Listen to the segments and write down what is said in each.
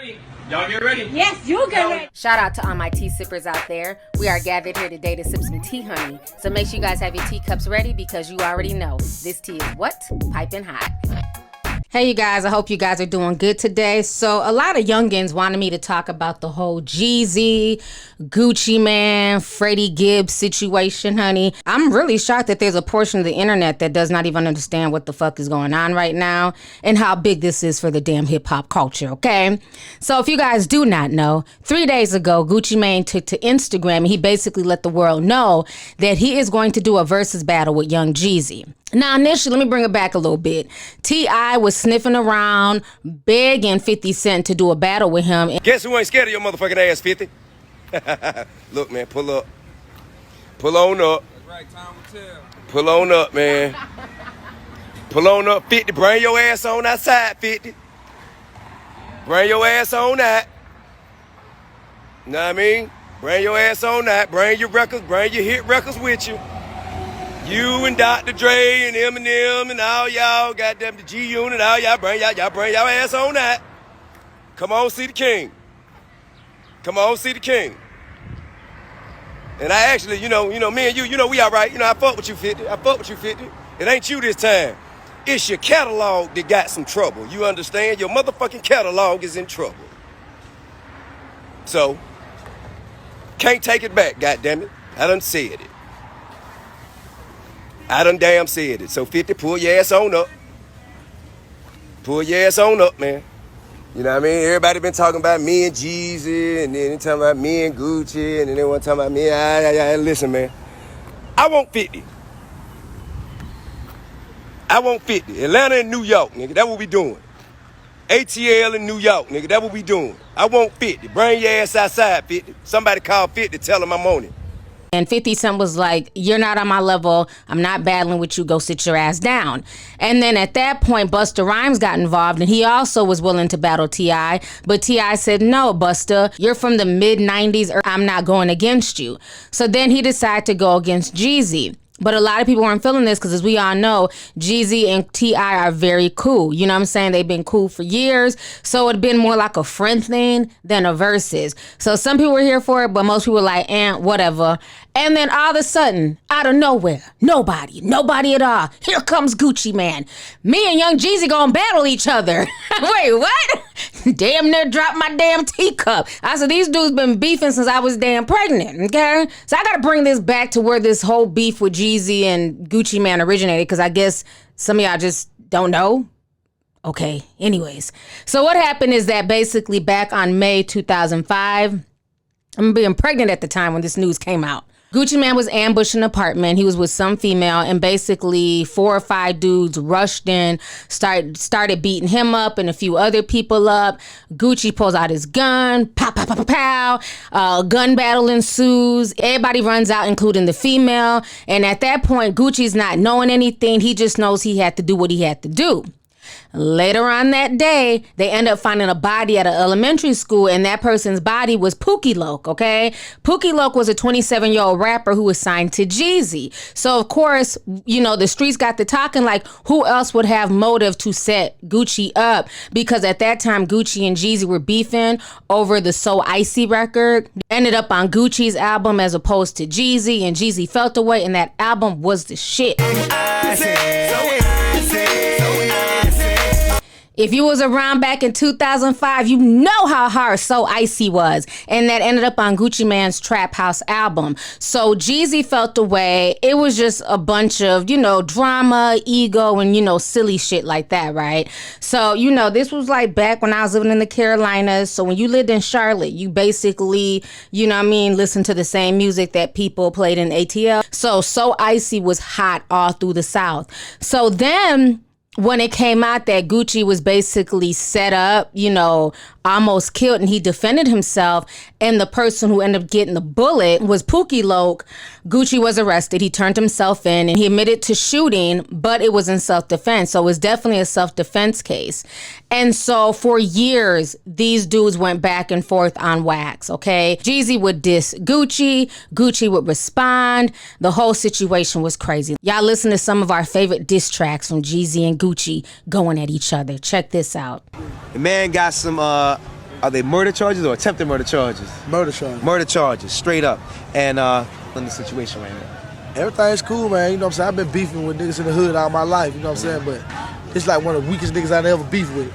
ready? Y'all get ready? Yes, you get ready. Shout out to all my tea sippers out there. We are gathered here today to sip some tea, honey. So make sure you guys have your teacups ready because you already know this tea is what? Piping hot. Hey you guys, I hope you guys are doing good today. So a lot of youngins wanted me to talk about the whole Jeezy, Gucci Man, Freddie Gibbs situation, honey. I'm really shocked that there's a portion of the internet that does not even understand what the fuck is going on right now and how big this is for the damn hip hop culture, okay? So if you guys do not know, 3 days ago, Gucci Mane took to Instagram and he basically let the world know that he is going to do a versus battle with Young Jeezy. Now, initially, let me bring it back a little bit. T.I. was sniffing around, begging 50 Cent to do a battle with him. Guess who ain't scared of your motherfucking ass, 50? Look, man, pull up. Pull on up. That's right, time will tell. Pull on up, man. Pull on up, 50. Bring your ass on outside, 50. Bring your ass on out. Know what I mean? Bring your ass on out. Bring your records, bring your hit records with you. You and Dr. Dre and Eminem and all y'all, goddamn the G Unit, all y'all bring y'all ass on that. Come on, see the king. Come on, see the king. And I actually, me and you, we all right. I fuck with you, 50. I fuck with you, 50. It ain't you this time. It's your catalog that got some trouble. You understand? Your motherfucking catalog is in trouble. So, can't take it back, goddammit. I done said it. I done damn said it. So 50, pull your ass on up. Pull your ass on up, man. You know what I mean? Everybody been talking about me and Jeezy, and then they talking about me and Gucci, and then they want to talk about me. Listen, man. I want 50. I want 50. Atlanta and New York, nigga. That's what we doing. ATL in New York, nigga. That's what we doing. I want 50. Bring your ass outside, 50. Somebody call 50, tell him I'm on it. And 50 Cent was like, you're not on my level. I'm not battling with you. Go sit your ass down. And then at that point, Busta Rhymes got involved and he also was willing to battle T.I. But T.I. said, no, Busta, you're from the mid-90s. I'm not going against you. So then he decided to go against Jeezy. But a lot of people weren't feeling this because, as we all know, Jeezy and T.I. are very cool. You know what I'm saying? They've been cool for years. So it'd been more like a friend thing than a versus. So some people were here for it, but most people were like, whatever. And then all of a sudden, out of nowhere, nobody at all. Here comes Gucci Man. Me and Young Jeezy gonna battle each other. Wait, what? Damn near dropped my damn teacup. I said, these dudes been beefing since I was damn pregnant, okay? So I gotta bring this back to where this whole beef with Jeezy and Gucci Man originated, because I guess some of y'all just don't know. Okay, anyways. So what happened is that basically back on May 2005, I'm being pregnant at the time when this news came out. Gucci Man was ambushed in an apartment. He was with some female, and basically 4 or 5 dudes rushed in, started beating him up and a few other people up. Gucci pulls out his gun, pow, pow, pow, pow, pow. Gun battle ensues. Everybody runs out, including the female. And at that point, Gucci's not knowing anything. He just knows he had to do what he had to do. Later on that day, they end up finding a body at an elementary school, and that person's body was Pookie Loc, okay? Pookie Loc was a 27-year-old rapper who was signed to Jeezy. So, of course, the streets got to talking like, who else would have motive to set Gucci up? Because at that time, Gucci and Jeezy were beefing over the So Icy record. Ended up on Gucci's album as opposed to Jeezy, and Jeezy felt the way, and that album was the shit. If you was around back in 2005, you know how hard So Icy was. And that ended up on Gucci Mane's Trap House album. So Jeezy felt the way. It was just a bunch of, drama, ego, and, silly shit like that, right? So, this was like back when I was living in the Carolinas. So when you lived in Charlotte, you basically, listened to the same music that people played in ATL. So Icy was hot all through the South. So then, when it came out that Gucci was basically set up, almost killed, and he defended himself, and the person who ended up getting the bullet was Pookie Loc, Gucci was arrested. He turned himself in, and he admitted to shooting, but it was in self-defense. So it was definitely a self-defense case. And so for years, these dudes went back and forth on wax, okay? Jeezy would diss Gucci, Gucci would respond. The whole situation was crazy. Y'all listen to some of our favorite diss tracks from Jeezy and Gucci going at each other. Check this out. The man got some Are they murder charges or attempted murder charges? Murder charge. Murder charges, straight up. And in the situation right now. Everything's cool, man. You know what I'm saying? I've been beefing with niggas in the hood all my life, you know what I'm saying? But it's like one of the weakest niggas I ever beef with.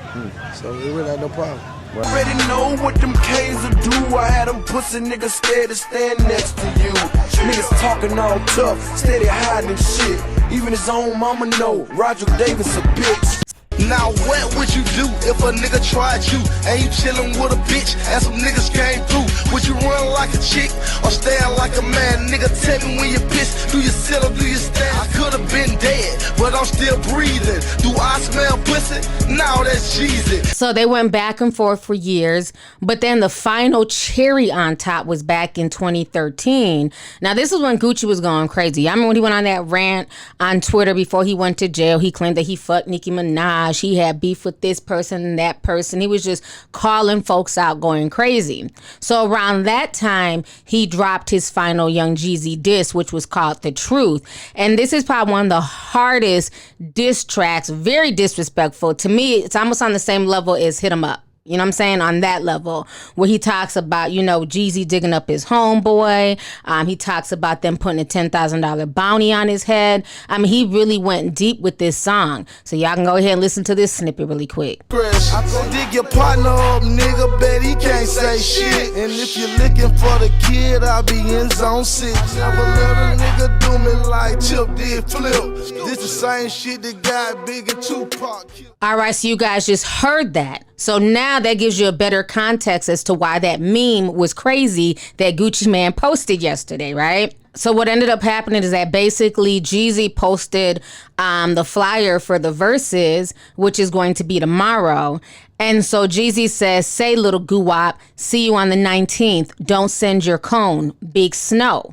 So it really ain't no problem. Already know what them K's will do. I had them pussy niggas scared to stand next to you. Niggas talking all tough, steady hiding shit. Even his own mama know Roger Davis a bitch. Now what would you do if a nigga tried you and you chillin' with a bitch and some niggas came through? Would you run like a chick or stand like a man? Nigga, tell me when you piss, do you sit or do you stand? I could've been dead, but I'm still breathing. Do I smell pussy? Now that's Jeezy. So they went back and forth for years, but then the final cherry on top was back in 2013. Now this is when Gucci was going crazy. I remember when he went on that rant on Twitter before he went to jail. He claimed that he fucked Nicki Minaj. He had beef with this person and that person. He was just calling folks out, going crazy. So around that time, he dropped his final Young Jeezy diss, which was called The Truth. And this is probably one of the hardest diss tracks, very disrespectful. To me, it's almost on the same level as Hit 'Em Up. You know what I'm saying? On that level, where he talks about, you know, Jeezy digging up his homeboy. He talks about them putting a $10,000 bounty on his head. I mean, he really went deep with this song. So y'all can go ahead and listen to this snippet really quick. I go dig your partner up, nigga, bet he can't say shit. And if you're looking for the kid, I'll be in zone 6. Never let a nigga do me like Chip did Flip. This the same shit that got Big and Tupac. All right, so you guys just heard that. So now that gives you a better context as to why that meme was crazy that Gucci Mane posted yesterday, right? So what ended up happening is that basically Jeezy posted the flyer for the verses, which is going to be tomorrow. And so Jeezy says, say little guwap, see you on the 19th. Don't send your cone, Big Snow.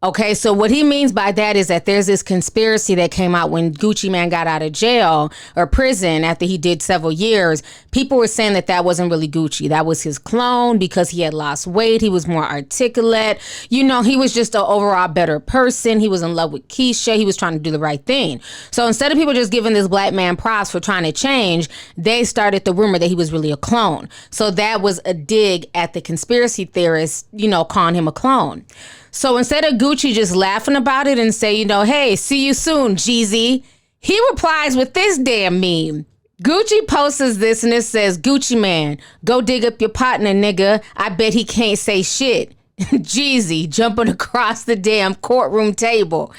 Okay, so what he means by that is that there's this conspiracy that came out when Gucci Mane got out of jail or prison after he did several years. People were saying that that wasn't really Gucci. That was his clone because he had lost weight. He was more articulate. You know, he was just an overall better person. He was in love with Keisha. He was trying to do the right thing. So instead of people just giving this black man props for trying to change, they started the rumor that he was really a clone. So that was a dig at the conspiracy theorists, you know, calling him a clone. So instead of Gucci just laughing about it and say, you know, hey, see you soon, Jeezy, he replies with this damn meme. Gucci posts this and it says, Gucci Mane, go dig up your partner, nigga. I bet he can't say shit. Jeezy jumping across the damn courtroom table.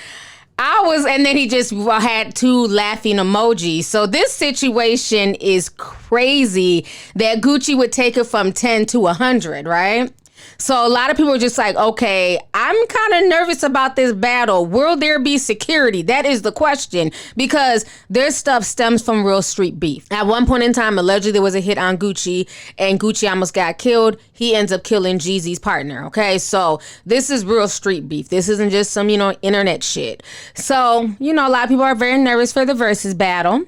And then he just had 2 laughing emojis. So this situation is crazy that Gucci would take it from 10 to 100, right? So a lot of people are just like, okay, I'm kind of nervous about this battle. Will there be security? That is the question, because their stuff stems from real street beef. At one point in time, allegedly there was a hit on Gucci and Gucci almost got killed. He ends up killing Jeezy's partner. Okay, so this is real street beef. This isn't just some, you know, internet shit. So, you know, a lot of people are very nervous for the versus battle.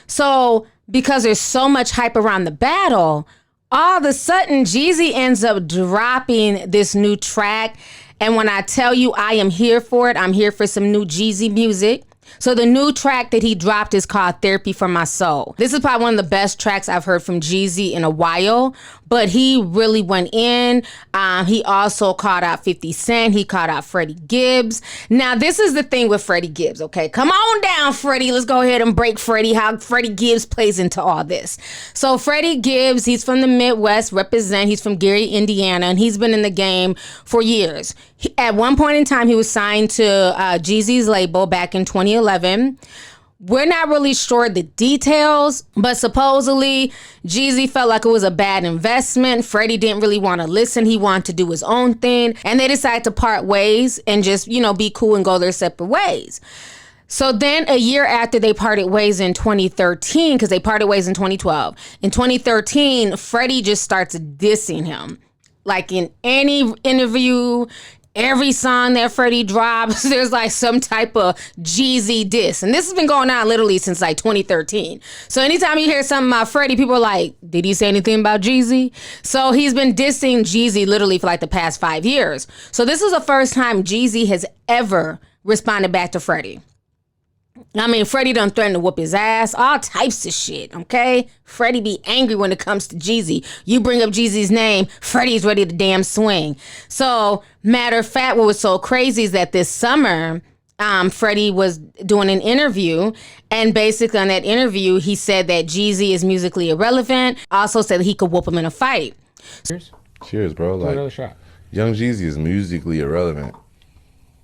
So because there's so much hype around the battle, all of a sudden, Jeezy ends up dropping this new track. And when I tell you I am here for it, I'm here for some new Jeezy music. So the new track that he dropped is called Therapy for My Soul. This is probably one of the best tracks I've heard from Jeezy in a while, but he really went in. He also called out 50 Cent. He called out Freddie Gibbs. Now, this is the thing with Freddie Gibbs, okay? Come on down, Freddie. Let's go ahead and break Freddie, how Freddie Gibbs plays into all this. So Freddie Gibbs, he's from the Midwest, he's from Gary, Indiana, and he's been in the game for years. At one point in time, he was signed to Jeezy's label back in 2011. We're not really sure the details, but supposedly Jeezy felt like it was a bad investment. Freddie didn't really want to listen. He wanted to do his own thing. And they decided to part ways and just, you know, be cool and go their separate ways. So then a year after they parted ways in 2013, because they parted ways in 2012, in 2013, Freddie just starts dissing him. Like in any interview, every song that Freddie drops, there's like some type of Jeezy diss. And this has been going on literally since like 2013. So anytime you hear something about Freddie, people are like, did he say anything about Jeezy? So he's been dissing Jeezy literally for like the past 5 years. So this is the first time Jeezy has ever responded back to Freddie. I mean, Freddie done threatened to whoop his ass, all types of shit, okay? Freddie be angry when it comes to Jeezy. You bring up Jeezy's name, Freddie's ready to damn swing. So, matter of fact, what was so crazy is that this summer, Freddie was doing an interview, and basically on that interview, he said that Jeezy is musically irrelevant, also said that he could whoop him in a fight. Cheers, bro. Like, another shot. Young Jeezy is musically irrelevant.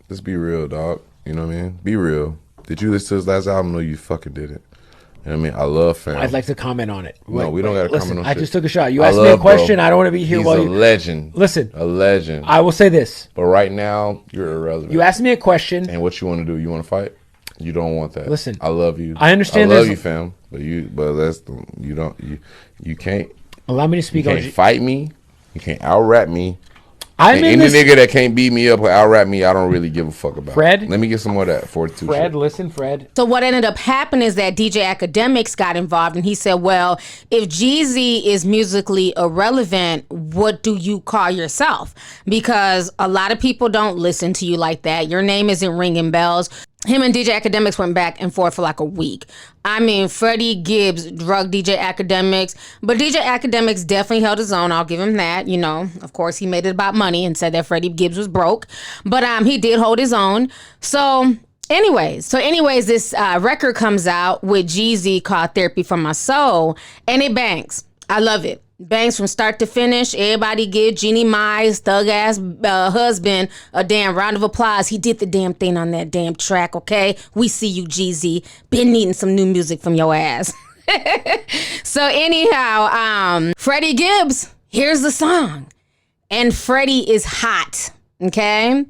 Let's be real, dog. You know what I mean? Be real. Did you listen to his last album? No, you fucking didn't. You know what I mean? I love fam. I'd like to comment on it. No, we don't got to comment on I shit. just took a shot. You asked me a question. Bro. I don't want to be here while you... He's a legend. Listen. A legend. I will say this. But right now, you're irrelevant. You asked me a question. And what you want to do? You want to fight? You don't want that. Listen. I love you. I understand. I love you, fam. But you can't... Allow me to speak on... You can't fight me. You can't out-rap me. Any nigga that can't beat me up or out-rap me, I don't really give a fuck about. Fred? Let me get some more of that 42 Fred, shit. Listen, Fred. So what ended up happening is that DJ Academics got involved, and he said, well, if Jeezy is musically irrelevant, what do you call yourself? Because a lot of people don't listen to you like that. Your name isn't ringing bells. Him and DJ Academics went back and forth for like a week. I mean, Freddie Gibbs drugged DJ Academics, but DJ Academics definitely held his own. I'll give him that. You know, of course, he made it about money and said that Freddie Gibbs was broke, but he did hold his own. So anyways, this record comes out with Jeezy called Therapy for My Soul, and it bangs. I love it. Bangs from start to finish. Everybody give Jeannie Mai's thug ass husband a damn round of applause. He did the damn thing on that damn track, okay? We see you, Jeezy. Been needing some new music from your ass. So anyhow, Freddie Gibbs, here's the song. And Freddie is hot, okay?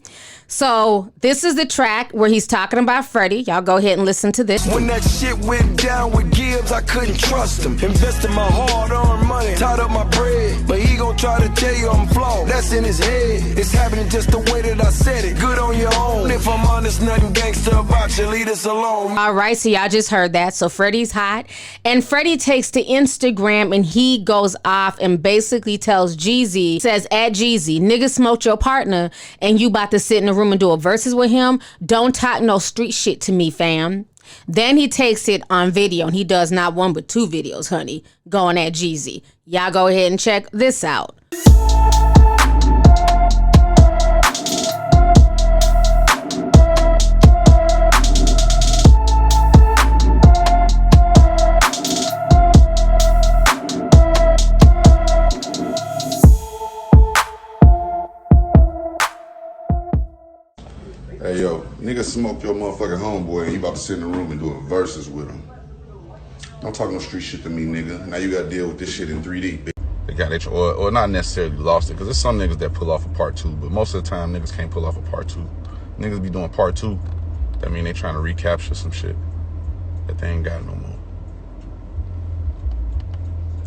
So this is the track where he's talking about Freddie. Y'all go ahead and listen to this. When that shit went down with Gibbs, I couldn't trust him. Invested my hard-earned money, tied up my bread. But he gon' try to tell you I'm flawed. That's in his head. It's happening just the way that I said it. Good on your own. If I'm honest, nothing gangster about you. Leave us alone. All right, so y'all just heard that. So Freddie's hot. And Freddie takes to Instagram and he goes off and basically tells Jeezy, says, at Jeezy, nigga smoked your partner and you about to sit in the room and do a verses with him. Don't talk no street shit to me, fam. Then he takes it on video, and he does not one but two videos, honey, going at Jeezy. Y'all go ahead and check this out. Hey, yo, nigga smoked your motherfucking homeboy and you about to sit in the room and do a verses with him. Don't talk no street shit to me, nigga. Now you gotta deal with this shit in 3D, bitch. They got it, or not necessarily lost it, because there's some niggas that pull off a part two, but most of the time niggas can't pull off a part two. Niggas be doing part two, that mean they trying to recapture some shit that they ain't got no more.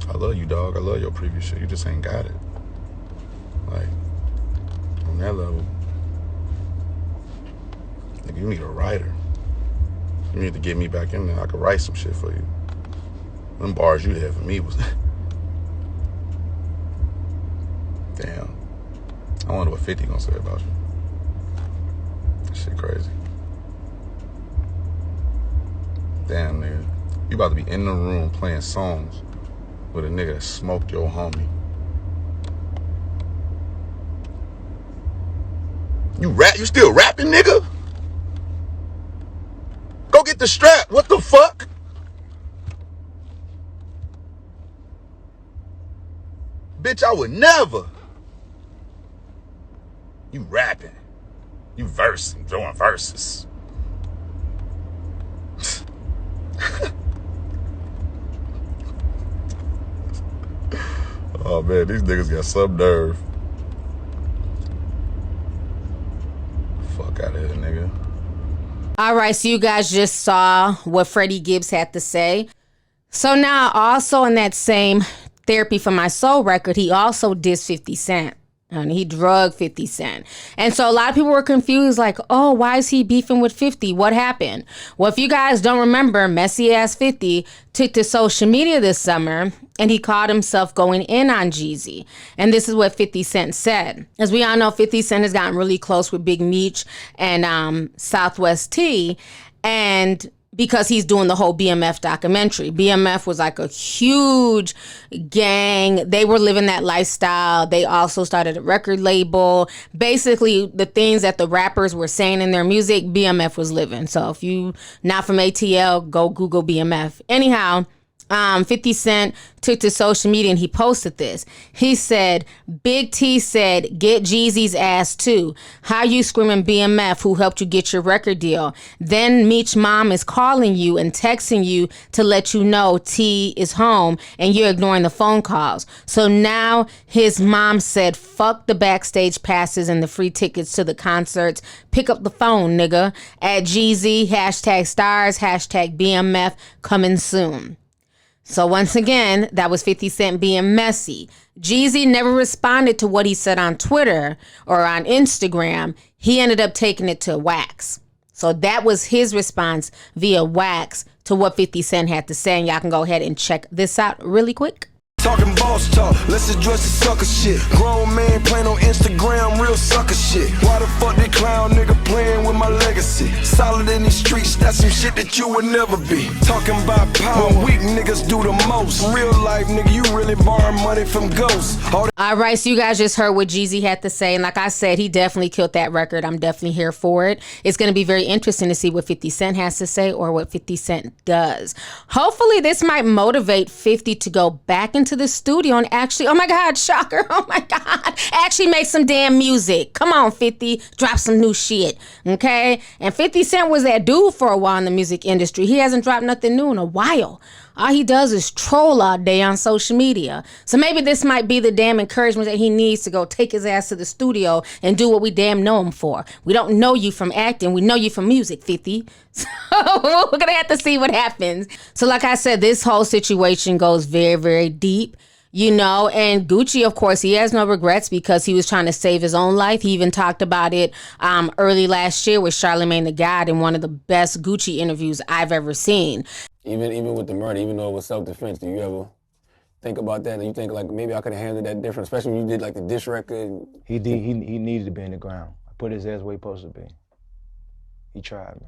I love you, dog. I love your previous shit. You just ain't got it. Like, on that level. You need a writer. You need to get me back in there. I could write some shit for you. Them bars you had for me was... Damn. I wonder what 50 gonna say about you. That shit crazy. Damn, nigga. You about to be in the room playing songs with a nigga that smoked your homie. You still rapping, nigga? Go get the strap. What the fuck? Bitch, I would never. You rapping. You versing, doing verses. Oh man, these niggas got some nerve. Fuck out of here, nigga. All right, so you guys just saw what Freddie Gibbs had to say. So now also in that same Therapy for My Soul record, he also dissed 50 Cent. And he drugged 50 Cent. And so a lot of people were confused, like, oh, why is he beefing with 50? What happened? Well, if you guys don't remember, messy ass 50 took to social media this summer and he caught himself going in on Jeezy. And this is what 50 Cent said. As we all know, 50 Cent has gotten really close with Big Meech and Southwest T. And because he's doing the whole BMF documentary. BMF was like a huge gang. They were living that lifestyle. They also started a record label. Basically, the things that the rappers were saying in their music, BMF was living. So if you not from ATL, go Google BMF. Anyhow, 50 Cent took to social media and he posted this. He said, Big T said, get Jeezy's ass too. How you screaming BMF who helped you get your record deal? Then Meech's mom is calling you and texting you to let you know T is home and you're ignoring the phone calls. So now his mom said, fuck the backstage passes and the free tickets to the concerts. Pick up the phone, nigga. At Jeezy, #stars, #BMF, coming soon. So once again, that was 50 Cent being messy. Jeezy never responded to what he said on Twitter or on Instagram. He ended up taking it to Wax. So that was his response via Wax to what 50 Cent had to say. And y'all can go ahead and check this out really quick. Talking boss talk, let's address the sucker shit. Grown man playing on Instagram, real sucker shit. Why the fuck they clown nigga playing with my legacy? Solid in these streets, that's some shit that you would never be. Talking about power, weak niggas do the most. Real life nigga, you really borrow money from ghosts. All right, so you guys just heard what Jeezy had to say. And like I said, he definitely killed that record. I'm definitely here for it. It's going to be very interesting to see what 50 Cent has to say or what 50 Cent does. Hopefully this might motivate 50 to go back into the studio and actually, oh my God, shocker, oh my God, actually make some damn music. Come on, 50, drop some new shit, okay? And 50 Cent was that dude for a while in the music industry. He hasn't dropped nothing new in a while. All he does is troll all day on social media. So maybe this might be the damn encouragement that he needs to go take his ass to the studio and do what we damn know him for. We don't know you from acting. We know you from music, 50. So we're going to have to see what happens. So like I said, this whole situation goes very, very deep. You know, and Gucci, of course, he has no regrets because he was trying to save his own life. He even talked about it early last year with Charlamagne the God in one of the best Gucci interviews I've ever seen. Even with the murder, even though it was self-defense, do you ever think about that? And you think, like, maybe I could have handled that different, especially when you did, like, the diss record? He needed to be in the ground. I put his ass where he supposed to be. He tried me.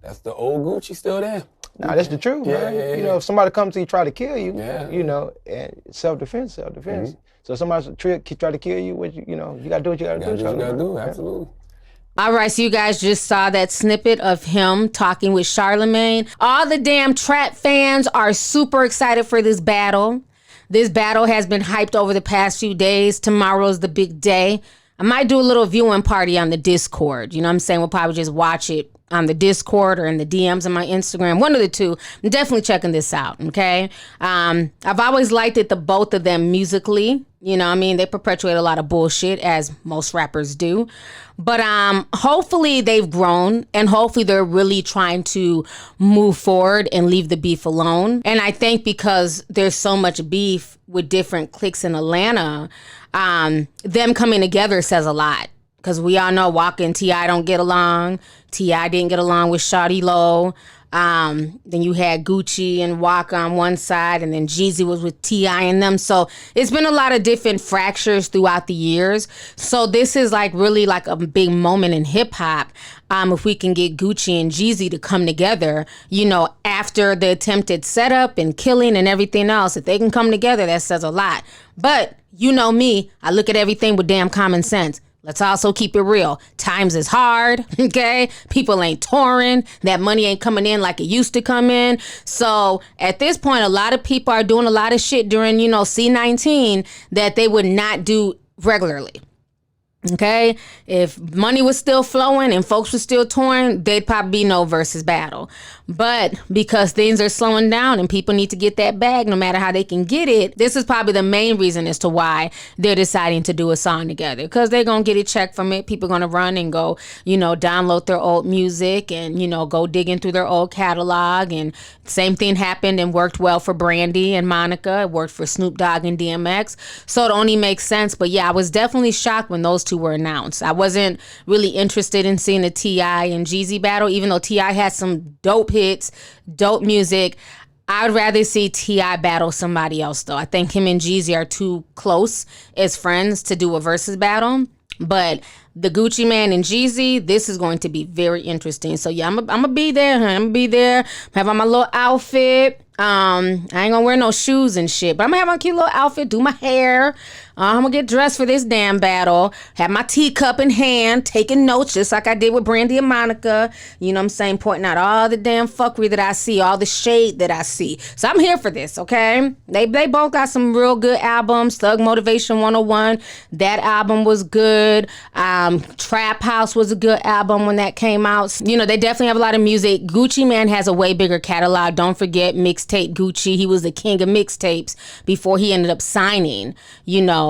That's the old Gucci still there. Nah, that's the truth, man. Yeah. You know, if somebody comes to you, try to kill you, Yeah. you know, and self-defense. Mm-hmm. So if somebody try to kill you, you know, you got to do what you got to do. You got to do, absolutely. All right, so you guys just saw that snippet of him talking with Charlamagne. All the damn trap fans are super excited for this battle. This battle has been hyped over the past few days. Tomorrow's the big day. I might do a little viewing party on the Discord. You know what I'm saying? We'll probably just watch it on the Discord or in the DMs on my Instagram. One of the two. I'm definitely checking this out, okay? I've always liked it, the both of them musically. You know what I mean? They perpetuate a lot of bullshit, as most rappers do. But hopefully they've grown, and hopefully they're really trying to move forward and leave the beef alone. And I think because there's so much beef with different cliques in Atlanta, them coming together says a lot. Because we all know Waka and T.I. don't get along. T.I. didn't get along with Shawty Lo. Then you had Gucci and Waka on one side, and then Jeezy was with T.I. and them. So it's been a lot of different fractures throughout the years. So this is like really like a big moment in hip hop. If we can get Gucci and Jeezy to come together, you know, after the attempted setup and killing and everything else, if they can come together, that says a lot. But you know me, I look at everything with damn common sense. Let's also keep it real. Times is hard, okay? People ain't touring. That money ain't coming in like it used to come in. So at this point, a lot of people are doing a lot of shit during, you know, C19 that they would not do regularly. Okay, if money was still flowing and folks were still touring, they'd probably be no versus battle. But because things are slowing down and people need to get that bag no matter how they can get it, this is probably the main reason as to why they're deciding to do a song together. Because they're going to get a check from it. People are going to run and go, you know, download their old music and, you know, go digging through their old catalog. And same thing happened and worked well for Brandy and Monica. It worked for Snoop Dogg and DMX. So it only makes sense. But yeah, I was definitely shocked when those two were announced. I wasn't really interested in seeing the T.I. and Jeezy battle, even though T.I. had some dope hits, dope music. I would rather see T.I. battle somebody else, though. I think him and Jeezy are too close as friends to do a versus battle. But the Gucci Man and Jeezy, this is going to be very interesting. So yeah, I'm gonna be there, honey. I'm gonna be there. Have on my little outfit. I ain't gonna wear no shoes and shit, but I'm gonna have my cute little outfit, do my hair. I'm gonna get dressed for this damn battle. Have my teacup in hand, taking notes just like I did with Brandy and Monica. You know what I'm saying? Pointing out all the damn fuckery that I see, all the shade that I see. So I'm here for this, okay? They both got some real good albums. Thug Motivation 101, that album was good. Trap House was a good album when that came out. You know, they definitely have a lot of music. Gucci Man has a way bigger catalog. Don't forget Mixtape Gucci. He was the king of mixtapes before he ended up signing. You know,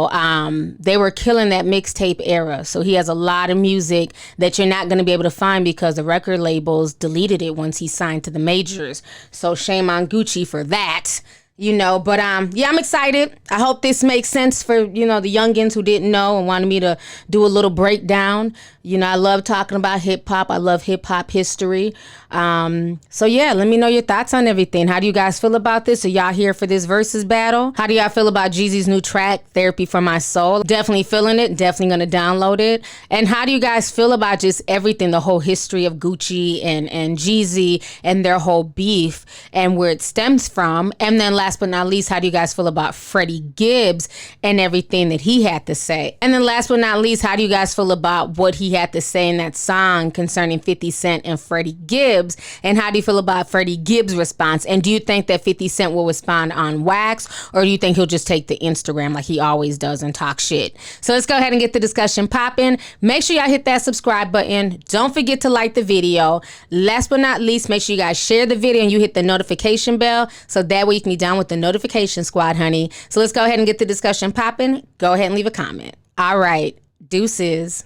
they were killing that mixtape era. So he has a lot of music that you're not going to be able to find because the record labels deleted it once he signed to the majors. So shame on Gucci for that. You know, but yeah, I'm excited. I hope this makes sense for, you know, the youngins who didn't know and wanted me to do a little breakdown. You know, I love talking about hip hop. I love hip hop history. So yeah, let me know your thoughts on everything. How do you guys feel about this? Are y'all here for this versus battle? How do y'all feel about Jeezy's new track, Therapy for My Soul? Definitely feeling it. Definitely going to download it. And how do you guys feel about just everything, the whole history of Gucci and Jeezy and their whole beef and where it stems from? And then last but not least, how do you guys feel about Freddie Gibbs and everything that he had to say? And then last but not least, how do you guys feel about what he had to say in that song concerning 50 Cent and Freddie Gibbs? And how do you feel about Freddie Gibbs' response? And do you think that 50 Cent will respond on wax, or do you think he'll just take the Instagram like he always does and talk shit? So let's go ahead and get the discussion popping. Make sure y'all hit that subscribe button. Don't forget to like the video. Last but not least, make sure you guys share the video and you hit the notification bell so that way you can be down with the notification squad, honey. So let's go ahead and get the discussion popping. Go ahead and leave a comment. All right. Deuces.